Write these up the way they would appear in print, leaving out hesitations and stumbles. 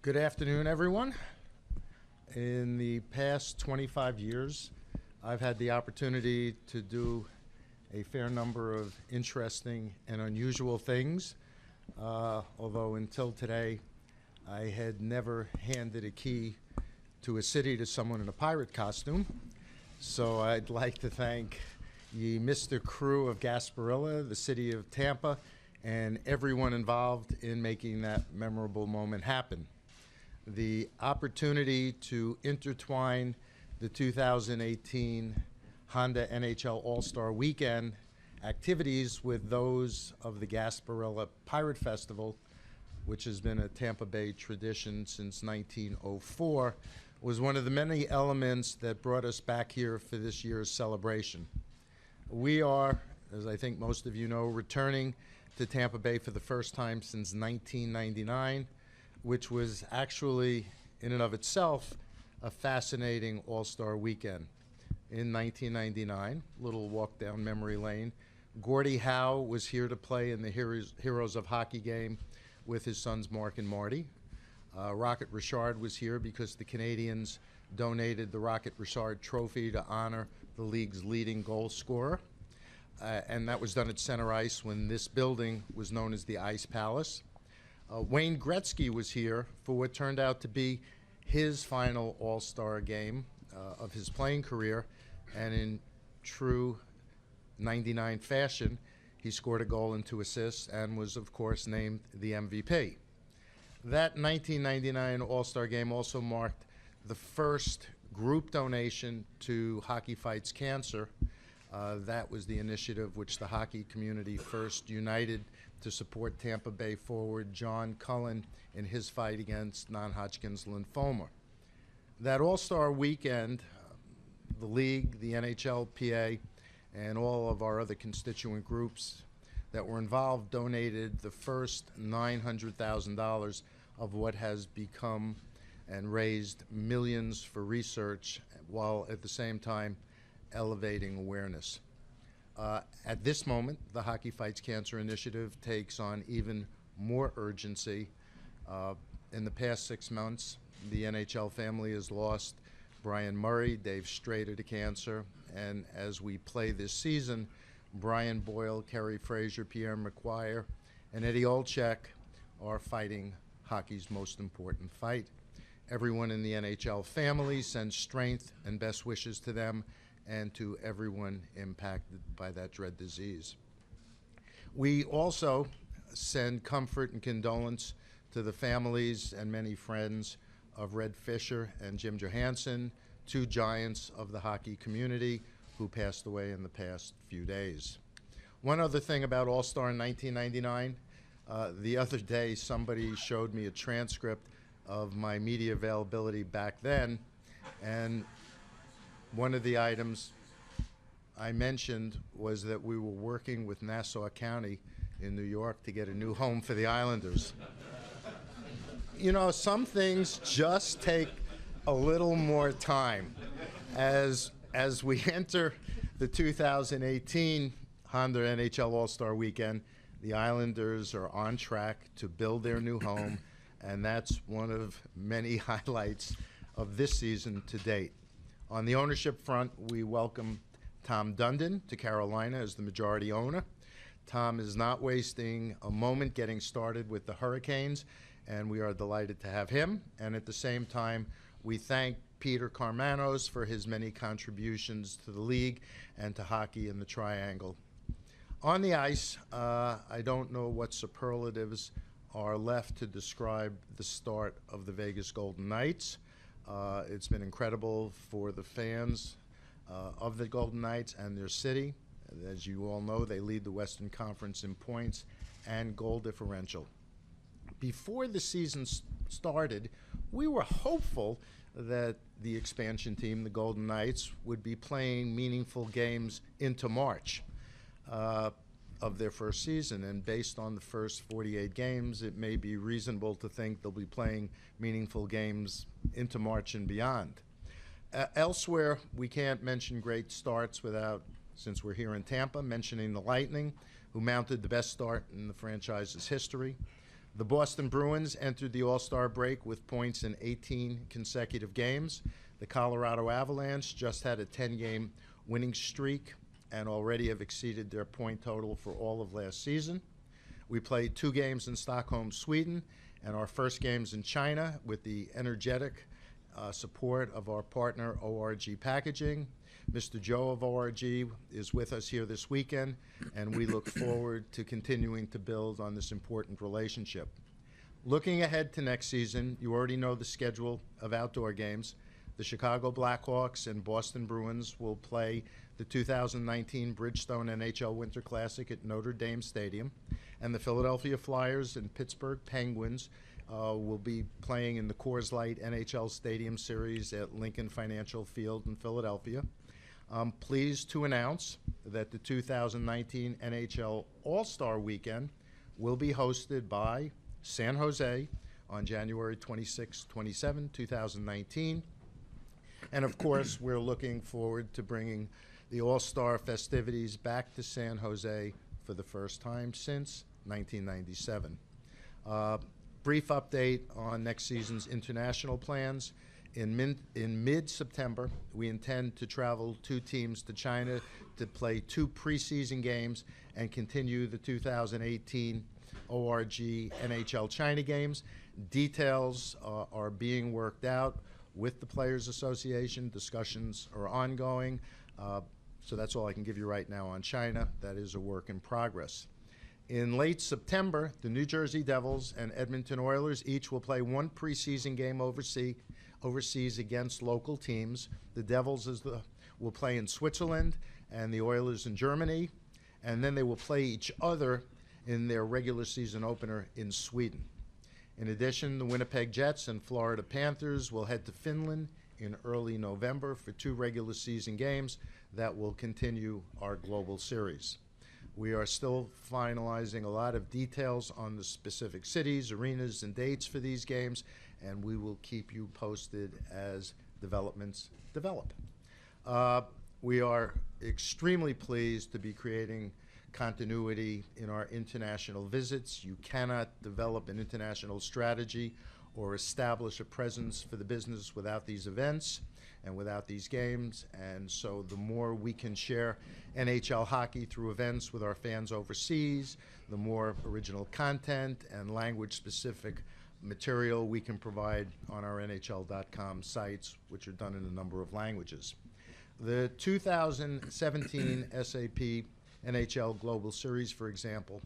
Good afternoon, everyone. In the past 25 years, I've had the opportunity to do a fair number of interesting and unusual things, although until today, I had never handed a key to a city to someone in a pirate costume. So I'd like to thank the Mr. Crew of Gasparilla, the city of Tampa, and everyone involved in making that memorable moment happen. The opportunity to intertwine the 2018 Honda NHL AllStar Weekend activities with those of the Gasparilla Pirate Festival, which has been a Tampa Bay tradition since 1904, was one of the many elements that brought us back here for this year's celebration. We are, as I think most of you know, returning to Tampa Bay for the first time since 1999, which was actually, in and of itself, a fascinating All-Star Weekend. In 1999, little walk down memory lane, Gordie Howe was here to play in the Heroes of Hockey game with his sons Mark and Marty. Rocket Richard was here because the Canadians donated the Rocket Richard Trophy to honor the league's leading goal scorer. And that was done at center ice when this building was known as the Ice Palace. Wayne Gretzky was here for what turned out to be his final All-Star game of his playing career, and in true 99 fashion, he scored a goal and 2 assists and was, of course, named the MVP. That 1999 All-Star game also marked the first group donation to Hockey Fights Cancer. That was the initiative which the hockey community first united to support Tampa Bay forward John Cullen in his fight against non-Hodgkin's lymphoma. That All-Star Weekend, the league, the NHLPA, and all of our other constituent groups that were involved donated the first $900,000 of what has become and raised millions for research, while at the same time elevating awareness. At this moment, the Hockey Fights Cancer initiative takes on even more urgency. In the past 6 months, the NHL family has lost Brian Murray, Dave Strader to cancer, and as we play this season, Brian Boyle, Kerry Fraser, Pierre McGuire, and Eddie Olczyk are fighting hockey's most important fight. Everyone in the NHL family sends strength and best wishes to them and to everyone impacted by that dread disease. We also send comfort and condolence to the families and many friends of Red Fisher and Jim Johansson, 2 giants of the hockey community who passed away in the past few days. One other thing about All-Star in 1999, the other day somebody showed me a transcript of my media availability back then, and one of the items I mentioned was that we were working with Nassau County in New York to get a new home for the Islanders. You know, some things just take a little more time. As we enter the 2018 Honda NHL All-Star Weekend, the Islanders are on track to build their new home, and that's one of many highlights of this season to date. On the ownership front, we welcome Tom Dundon to Carolina as the majority owner. Tom is not wasting a moment getting started with the Hurricanes, and we are delighted to have him. And at the same time, we thank Peter Karmanos for his many contributions to the league and to hockey in the Triangle. On the ice, I don't know what superlatives are left to describe the start of the Vegas Golden Knights. It's been incredible for the fans of the Golden Knights and their city. As you all know, they lead the Western Conference in points and goal differential. Before the season started, we were hopeful that the expansion team, the Golden Knights, would be playing meaningful games into March of their first season. And based on the first 48 games, it may be reasonable to think they'll be playing meaningful games into March and beyond. Elsewhere, we can't mention great starts without, since we're here in Tampa, mentioning the Lightning, who mounted the best start in the franchise's history. The Boston Bruins entered the All-Star break with points in 18 consecutive games. The Colorado Avalanche just had a 10-game winning streak and already have exceeded their point total for all of last season. We played 2 games in Stockholm, Sweden, and our first games in China with the energetic support of our partner ORG Packaging. Mr. Joe of ORG is with us here this weekend, and we look forward to continuing to build on this important relationship. Looking ahead to next season, you already know the schedule of outdoor games. The Chicago Blackhawks and Boston Bruins will play the 2019 Bridgestone NHL Winter Classic at Notre Dame Stadium, and the Philadelphia Flyers and Pittsburgh Penguins will be playing in the Coors Light NHL Stadium Series at Lincoln Financial Field in Philadelphia. I'm pleased to announce that the 2019 NHL AllStar Weekend will be hosted by San Jose on January 26, 27, 2019. And of course, we're looking forward to bringing the All-Star festivities back to San Jose for the first time since 1997. Brief update on next season's international plans. In mid-September, we intend to travel 2 teams to China to play 2 preseason games and continue the 2018 ORG NHL China games. Details are being worked out with the Players Association. Discussions are ongoing. So that's all I can give you right now on China. That is a work in progress. In late September, the New Jersey Devils and Edmonton Oilers each will play 1 preseason game overseas against local teams. The Devils will play in Switzerland and the Oilers in Germany, and then they will play each other in their regular season opener in Sweden. In addition, the Winnipeg Jets and Florida Panthers will head to Finland in early November for 2 regular season games that will continue our global series. We are still finalizing a lot of details on the specific cities, arenas, and dates for these games, and we will keep you posted as developments develop. We are extremely pleased to be creating continuity in our international visits. You cannot develop an international strategy or establish a presence for the business without these events and without these games. And so the more we can share NHL hockey through events with our fans overseas, the more original content and language-specific material we can provide on our NHL.com sites, which are done in a number of languages. The 2017 SAP NHL Global Series, for example,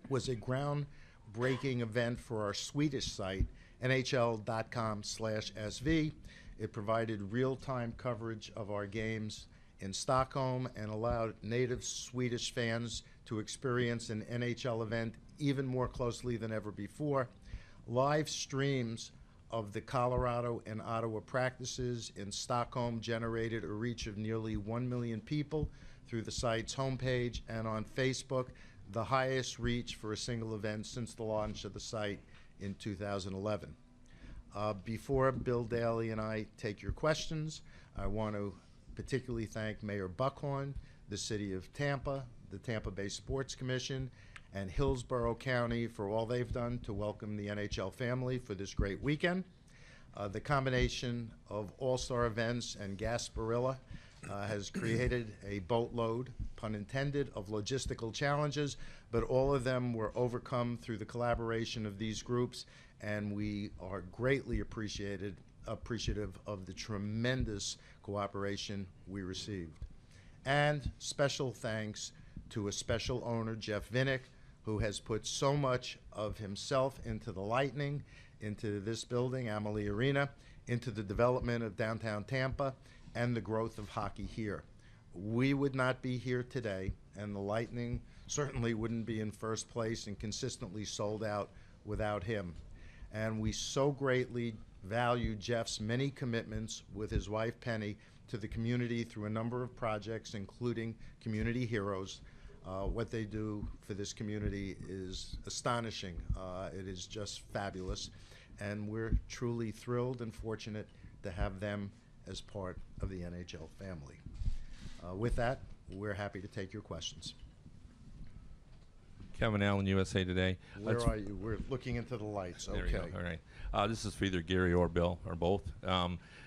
was a groundbreaking event for our Swedish site, NHL.com/SV. It provided real-time coverage of our games in Stockholm and allowed native Swedish fans to experience an NHL event even more closely than ever before. Live streams of the Colorado and Ottawa practices in Stockholm generated a reach of nearly 1 million people through the site's homepage, and on Facebook, the highest reach for a single event since the launch of the site in 2011. Before Bill Daly and I take your questions, I want to particularly thank Mayor Buckhorn, the City of Tampa, the Tampa Bay Sports Commission, and Hillsborough County for all they've done to welcome the NHL family for this great weekend. The combination of all-star events and Gasparilla has created a boatload, pun intended, of logistical challenges, but all of them were overcome through the collaboration of these groups, and we are greatly appreciative of the tremendous cooperation we received. And special thanks to a special owner, Jeff Vinnick, who has put so much of himself into the Lightning, into this building, Amalie Arena, into the development of downtown Tampa, and the growth of hockey here. We would not be here today, and the Lightning certainly wouldn't be in first place and consistently sold out without him. And we so greatly value Jeff's many commitments with his wife Penny to the community through a number of projects, including Community Heroes. What they do for this community is astonishing. It is just fabulous, and we're truly thrilled and fortunate to have them as part of the NHL family. With that, we're happy to take your questions. Kevin Allen, USA Today. Where are you? We're looking into the lights. There Okay. you go. All right. This is for either Gary or Bill or both.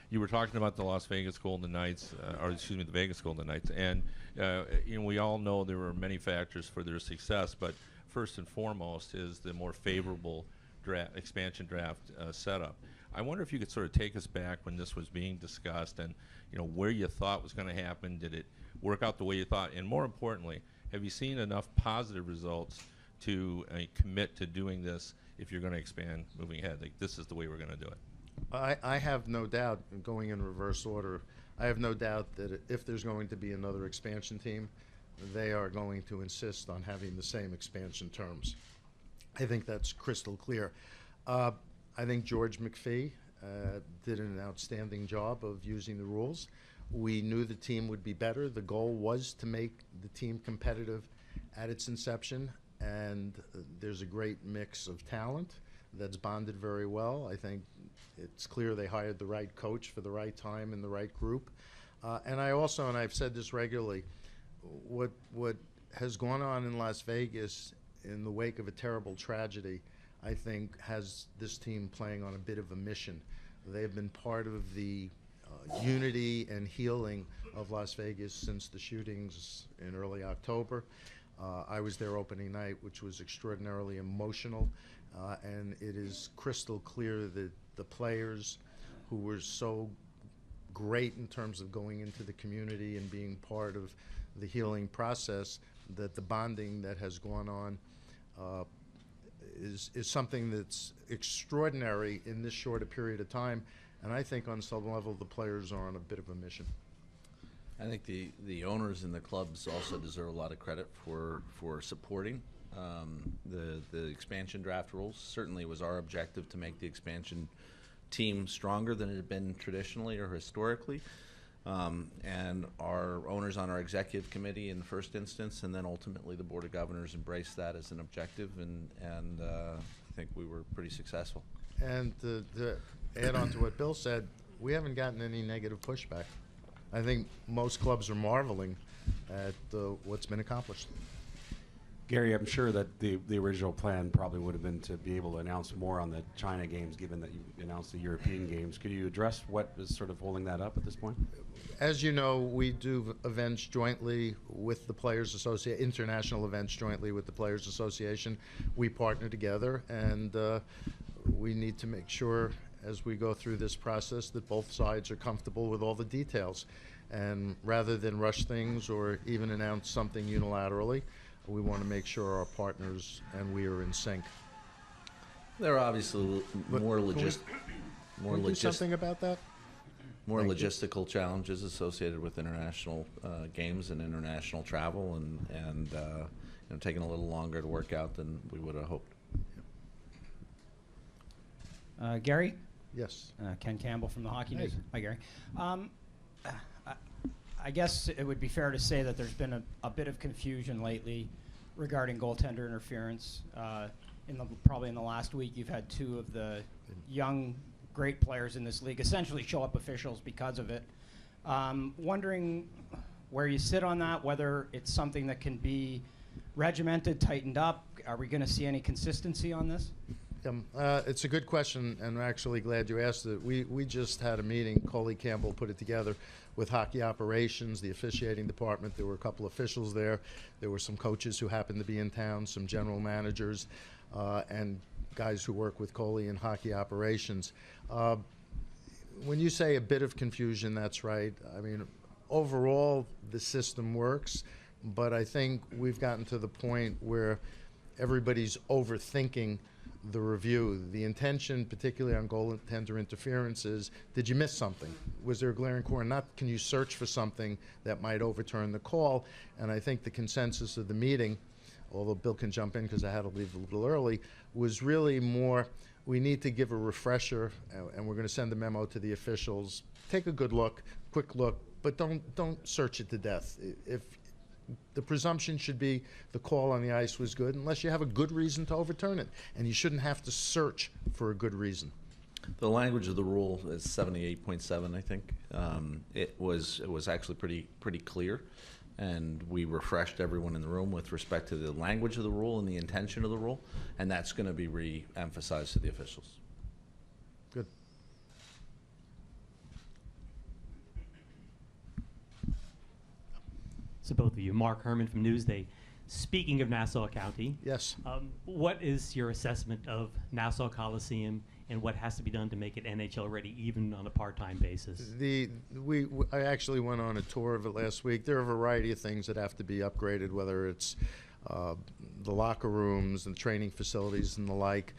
You were talking about the Las Vegas Golden Knights, the Vegas Golden Knights, and we all know there were many factors for their success, but first and foremost is the more favorable expansion draft setup. I wonder if you could sort of take us back when this was being discussed, and where you thought was going to happen. Did it work out the way you thought? And more importantly, have you seen enough positive results to commit to doing this if you're going to expand moving ahead? Like, this is the way we're going to do it. I have no doubt, going in reverse order, I have no doubt that if there's going to be another expansion team, they are going to insist on having the same expansion terms. I think that's crystal clear. I think George McPhee did an outstanding job of using the rules. We knew the team would be better. The goal was to make the team competitive at its inception, and there's a great mix of talent that's bonded very well. I think it's clear they hired the right coach for the right time and the right group. And I've said this regularly, what has gone on in Las Vegas in the wake of a terrible tragedy, I think, has this team playing on a bit of a mission. They've been part of the unity and healing of Las Vegas since the shootings in early October. I was there opening night, which was extraordinarily emotional, and it is crystal clear that the players who were so great in terms of going into the community and being part of the healing process, that the bonding that has gone on is something that's extraordinary in this short a period of time. And I think on some level the players are on a bit of a mission. I think the owners and the clubs also deserve a lot of credit for supporting the expansion draft rules. Certainly it was our objective to make the expansion team stronger than it had been traditionally or historically. And our owners on our executive committee in the first instance, and then ultimately the Board of Governors embraced that as an objective, and I think we were pretty successful. And to add on to what Bill said, we haven't gotten any negative pushback. I think most clubs are marveling at what's been accomplished. Gary, I'm sure that the original plan probably would have been to be able to announce more on the China games, given that you announced the European games. Could you address what is sort of holding that up at this point? As you know, we do events jointly with the Players Association, international events jointly with the Players Association. We partner together, and we need to make sure as we go through this process that both sides are comfortable with all the details. And rather than rush things or even announce something unilaterally, we want to make sure our partners and we are in sync. There are obviously more something about that? More logistical challenges associated with international games and international travel, and taking a little longer to work out than we would have hoped. Gary? Yes. Ken Campbell from the Hockey Hey. News. Hi, Gary. I guess it would be fair to say that there's been a bit of confusion lately regarding goaltender interference. Probably in the last week, you've had two of the young, great players in this league essentially show up officials because of it. Wondering where you sit on that, whether it's something that can be regimented, tightened up. Are we going to see any consistency on this? It's a good question, and I'm actually glad you asked it. We just had a meeting. Coley Campbell put it together with hockey operations, the officiating department. There were a couple officials there. There were some coaches who happened to be in town, some general managers, and guys who work with Coley in hockey operations. When you say a bit of confusion, that's right. I mean, overall, the system works, but I think we've gotten to the point where everybody's overthinking the review. The intention, particularly on goaltender interference, is, did you miss something? Was there a glaring corner? Not can you search for something that might overturn the call? And I think the consensus of the meeting, although Bill can jump in because I had to leave a little early, was really more, we need to give a refresher, and we're going to send a memo to the officials. Take a good look, quick look, but don't search it to death. If the presumption should be the call on the ice was good, unless you have a good reason to overturn it, and you shouldn't have to search for a good reason. The language of the rule is 78.7, I think. It was actually pretty clear. and we refreshed everyone in the room with respect to the language of the rule and the intention of the rule, and that's going to be re-emphasized to the officials. Good. So both of you, Mark Herman from Newsday. Speaking of Nassau County, Yes. what is your assessment of Nassau Coliseum and what has to be done to make it NHL ready, even on a part-time basis? I actually went on a tour of it last week. There are a variety of things that have to be upgraded, whether it's the locker rooms and training facilities and the like.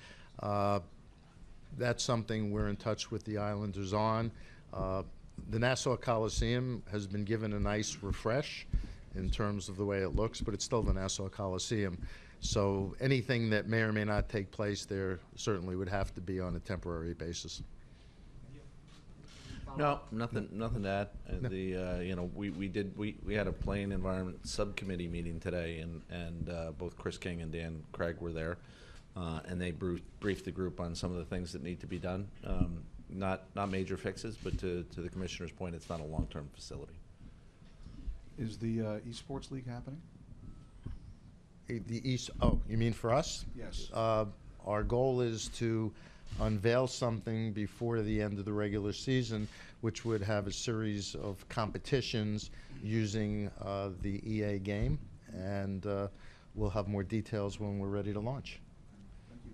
That's something we're in touch with the Islanders on. The Nassau Coliseum has been given a nice refresh in terms of the way it looks, but it's still the Nassau Coliseum. So anything that may or may not take place there certainly would have to be on a temporary basis. No, nothing to add. We had a playing environment subcommittee meeting today, and both Chris King and Dan Craig were there, and they briefed the group on some of the things that need to be done. Not major fixes, but to the commissioner's point, it's not a long-term facility. Is the esports league happening? You mean for us? Yes. Our goal is to unveil something before the end of the regular season, which would have a series of competitions using the EA game, and we'll have more details when we're ready to launch. Thank you.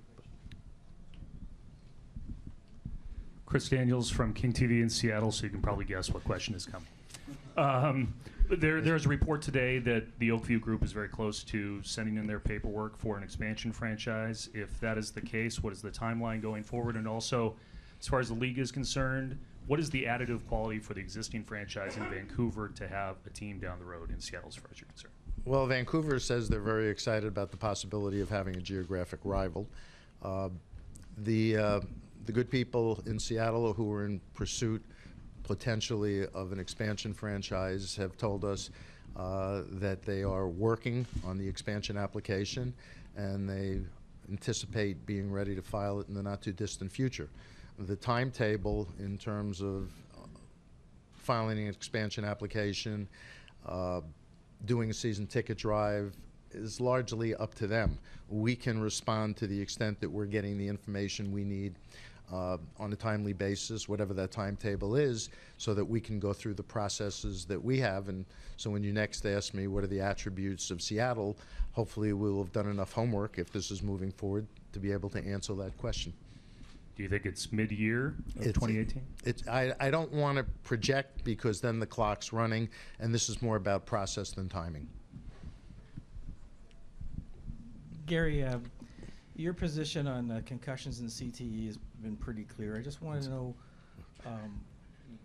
Chris Daniels from King TV in Seattle, so you can probably guess what question is coming. There's a report today that the Oakview Group is very close to sending in their paperwork for an expansion franchise. If that is the case, what is the timeline going forward? And also, as far as the league is concerned, what is the additive quality for the existing franchise in Vancouver to have a team down the road in Seattle as far as you're concerned? Well, Vancouver says they're very excited about the possibility of having a geographic rival. The good people in Seattle who are in pursuit potentially of an expansion franchise have told us that they are working on the expansion application, and they anticipate being ready to file it in the not-too-distant future. The timetable in terms of filing an expansion application, doing a season ticket drive, is largely up to them. We can respond to the extent that we're getting the information we need on a timely basis, whatever that timetable is, so that we can go through the processes that we have. And so when you next ask me what are the attributes of Seattle, hopefully we'll have done enough homework, if this is moving forward, to be able to answer that question. Do you think it's mid-year of 2018? I don't want to project, because then the clock's running, and this is more about process than timing. Gary, your position on concussions and CTE has been pretty clear. I just want to know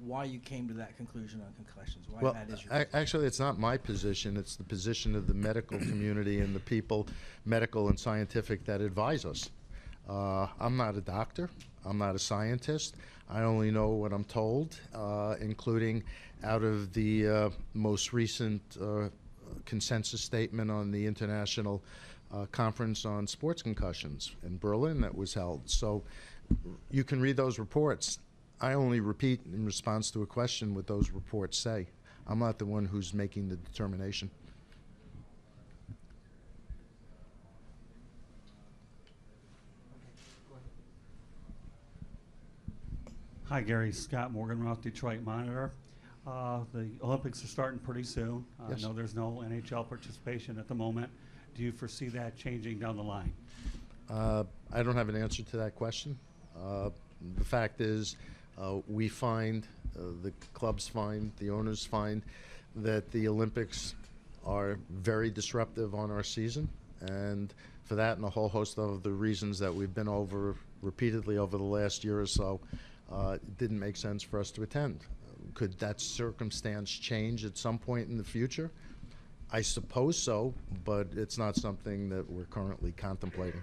why you came to that conclusion on concussions. Why Well, that is your actually, it's not my position. It's the position of the medical community and the people, medical and scientific, that advise us. I'm not a doctor. I'm not a scientist. I only know what I'm told, including out of the most recent consensus statement on the International Conference on Sports Concussions in Berlin that was held. So you can read those reports. I only repeat in response to a question what those reports say. I'm not the one who's making the determination. Hi, Gary. Scott Morganroth, Detroit Monitor. The Olympics are starting pretty soon. Yes. I know there's no NHL participation at the moment. Do you foresee that changing down the line? I don't have an answer to that question. The fact is, we find, the clubs find, the owners find that the Olympics are very disruptive on our season, and for that and a whole host of the reasons that we've been over repeatedly over the last year or so, it didn't make sense for us to attend. Could that circumstance change at some point in the future? I suppose so, but it's not something that we're currently contemplating.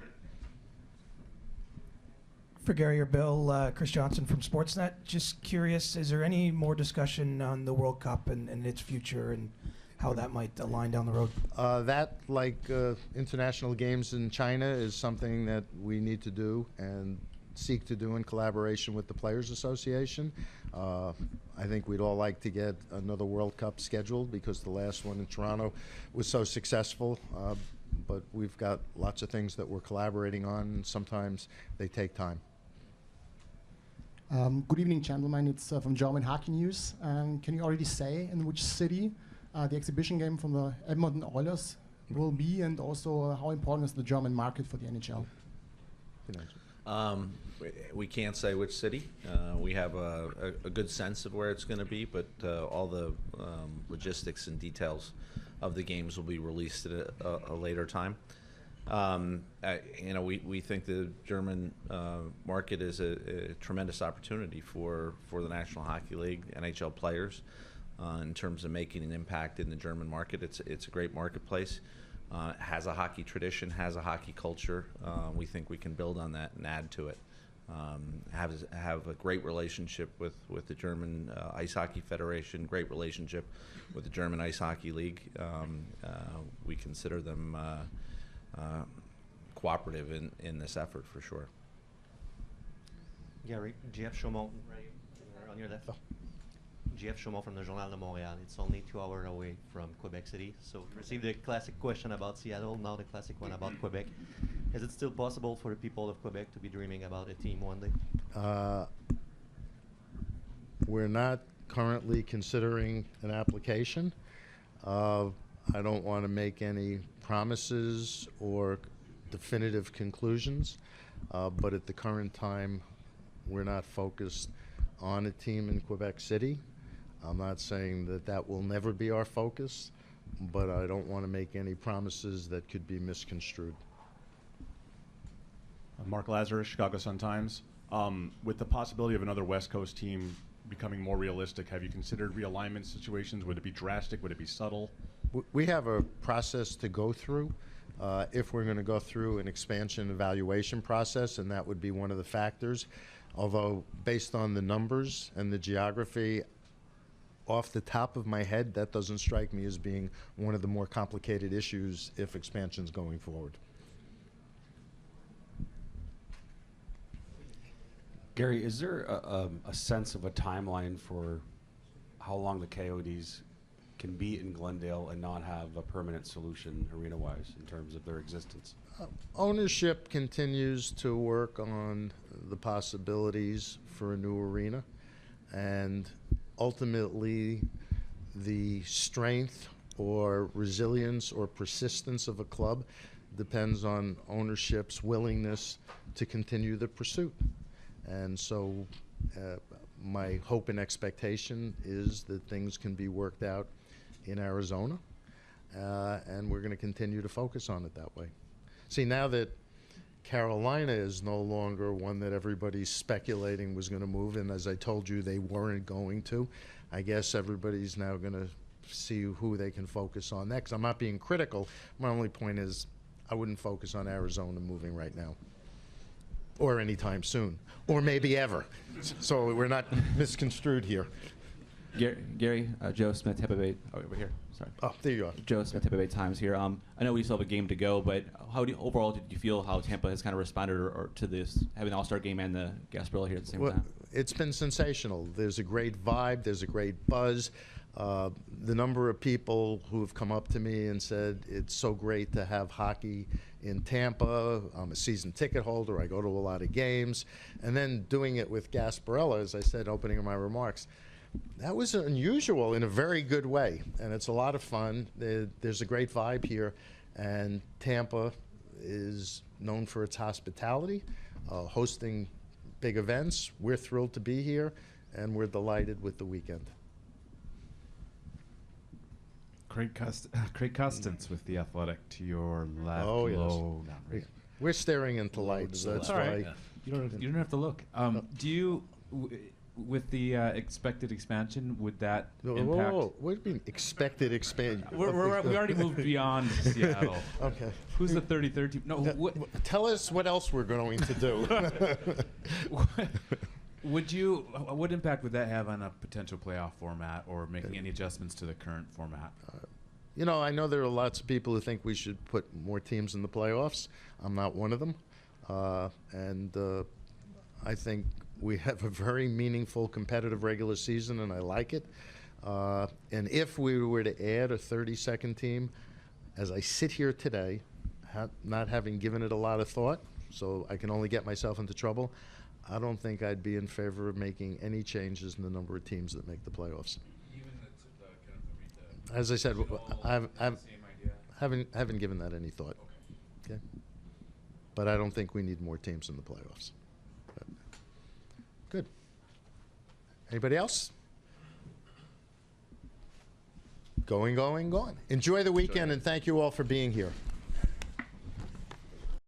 For Gary or Bill, Chris Johnson from Sportsnet. Just curious, is there any more discussion on the World Cup and its future and how that might align down the road? That, like international games in China, is something that we need to do, and seek to do in collaboration with the Players Association. I think we'd all like to get another World Cup scheduled because the last one in Toronto was so successful. But we've got lots of things that we're collaborating on, and sometimes they take time. Good evening, gentlemen. It's from German Hockey News. Can you already say in which city the exhibition game from the Edmonton Oilers will be, and also how important is the German market for the NHL? We can't say which city. We have a good sense of where it's going to be, but all the logistics and details of the games will be released at a later time. We think the German market is a tremendous opportunity for the National Hockey League, NHL players, in terms of making an impact in the German market. It's a great marketplace. Has a hockey tradition, has a hockey culture. We think we can build on that and add to it. Have a great relationship with the German Ice Hockey Federation, great relationship with the German Ice Hockey League. We consider them cooperative in this effort for sure. Gary, Jeff Chaumont, right on your left. Jeff Chaumont from the Journal de Montréal. It's only 2 hours away from Quebec City. So we received the classic question about Seattle, now the classic one about Quebec. Is it still possible for the people of Quebec to be dreaming about a team one day? We're not currently considering an application. I don't want to make any promises or definitive conclusions, but at the current time, we're not focused on a team in Quebec City. I'm not saying that will never be our focus, but I don't want to make any promises that could be misconstrued. Mark Lazarus, Chicago Sun-Times. With the possibility of another West Coast team becoming more realistic, have you considered realignment situations? Would it be drastic? Would it be subtle? We have a process to go through if we're going to go through an expansion evaluation process, and that would be one of the factors. Although, based on the numbers and the geography, off the top of my head, that doesn't strike me as being one of the more complicated issues if expansion's going forward. Gary, is there a sense of a timeline for how long the Coyotes can be in Glendale and not have a permanent solution arena-wise in terms of their existence? Ownership continues to work on the possibilities for a new arena, and ultimately the strength or resilience or persistence of a club depends on ownership's willingness to continue the pursuit. And so my hope and expectation is that things can be worked out in Arizona, and we're going to continue to focus on it that way. See, now that Carolina is no longer one that everybody's speculating was going to move, and as I told you, they weren't going to, I guess everybody's now going to see who they can focus on next. I'm not being critical. My only point is I wouldn't focus on Arizona moving right now, or anytime soon, or maybe ever. So we're not misconstrued here. Gary, Joe Smith, Tampa Bay. Oh, over here. Sorry. Oh, there you are. Joe Smith, Tampa Bay Times here. I know we still have a game to go, but overall did you feel how Tampa has kind of responded or to this having the All-Star game and the Gasparilla here at the same time? It's been sensational. There's a great vibe. There's a great buzz. The number of people who have come up to me and said it's so great to have hockey in Tampa. I'm a season ticket holder. I go to a lot of games. And then doing it with Gasparilla, as I said opening my remarks, that was unusual in a very good way, and it's a lot of fun. There's a great vibe here, and Tampa is known for its hospitality, hosting big events. We're thrilled to be here, and we're delighted with the weekend. Craig Custance with The Athletic to your left. Oh, yes. Low. We're staring into lights. That's all why. right. You don't have to look. Do you... with the expected expansion, would that impact? Whoa. What do you mean expected expansion? We already moved beyond Seattle. Okay. Who's the 33rd team? No. Tell us what else we're going to do. What impact would that have on a potential playoff format or making any adjustments to the current format? I know there are lots of people who think we should put more teams in the playoffs. I'm not one of them. And I think we have a very meaningful competitive regular season, and I like it. And if we were to add a 32nd team, as I sit here today, not having given it a lot of thought, so I can only get myself into trouble, I don't think I'd be in favor of making any changes in the number of teams that make the playoffs. As I said, I haven't given that any thought. Okay. But I don't think we need more teams in the playoffs. But good. Anybody else? Going. Enjoy the weekend, and thank you all for being here.